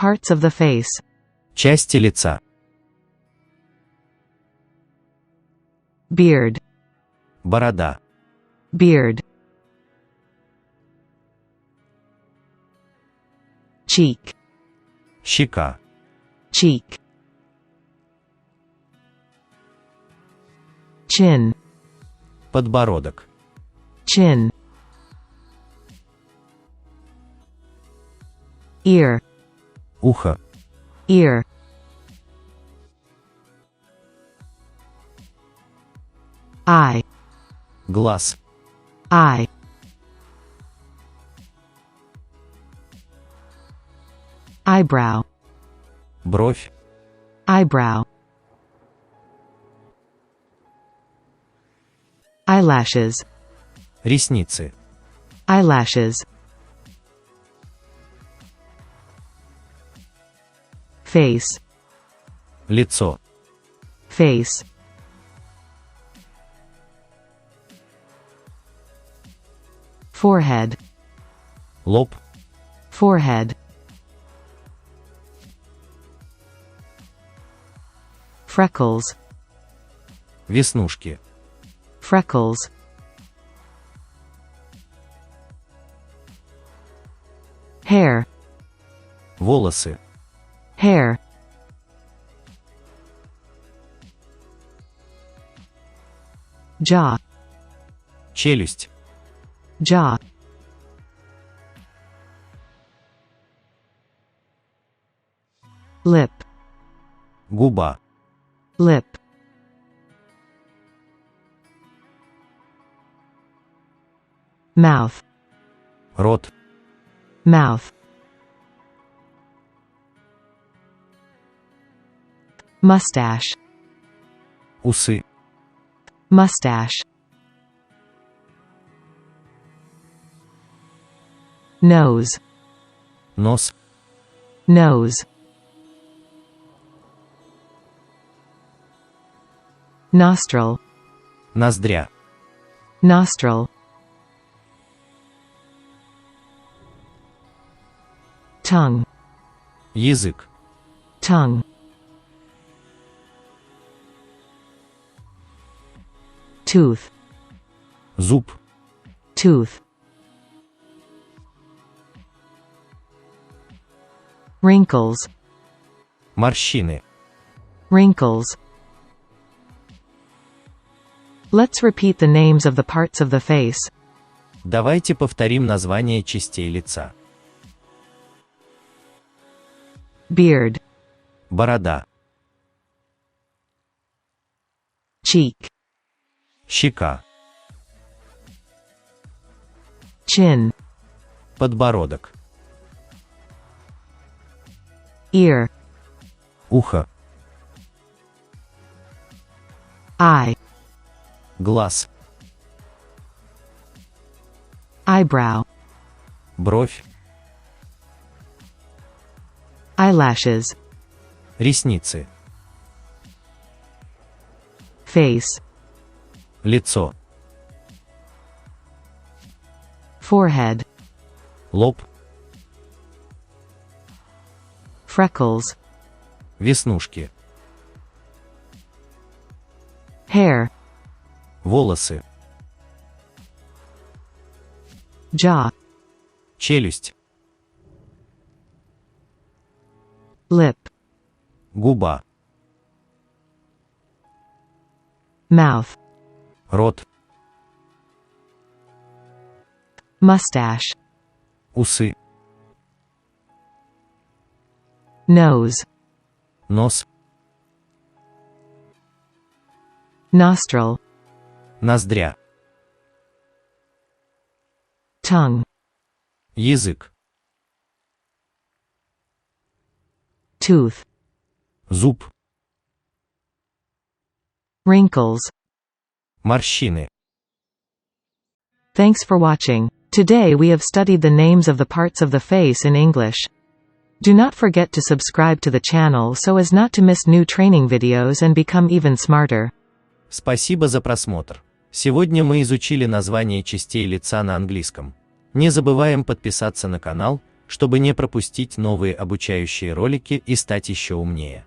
Parts of the face. Части лица. Beard. Борода. Beard. Cheek. Щека. Cheek. Chin. Подбородок. Chin. Ear. Ухо. Ear. Eye. Глаз. Eye. Eyebrow. Бровь. Eyebrow. Eyelashes. Ресницы. Eyelashes. Face. Лицо. Face. Forehead. Лоб. Forehead. Freckles. Веснушки. Freckles. Hair. Волосы. Hair. Jaw. Челюсть. Jaw. Lip. Губа. Lip. Mouth. Рот. Mouth. Mustache. Усы. Mustache. Nose. Нос. Nose. Nostril. Ноздря. Nostril. Tongue. Язык. Tongue. Tooth. Зуб. Tooth. Wrinkles. Морщины. Wrinkles. Let's repeat the names of the parts of the face. Давайте повторим название частей лица. Beard. Борода. Cheek. Щека. Chin. Подбородок. Ear. Ухо. Eye. Глаз. Eyebrow. Бровь. Eyelashes. Ресницы. Face. Лицо. Forehead. Лоб. Freckles. Веснушки. Hair. Волосы. Jaw. Челюсть. Lip. Губа. Mouth. Рот. Mustache. Усы. Nose. Нос. Nostril. Ноздря. Tongue. Язык. Tooth. Зуб. Wrinkles. Морщины. Thanks for watching. Today we have studied the names of the parts of the face in English. Do not forget to subscribe to the channel so as not to miss new training videos and become even smarter. Спасибо за просмотр. Сегодня мы изучили название частей лица на английском. Не забываем подписаться на канал, чтобы не пропустить новые обучающие ролики и стать еще умнее.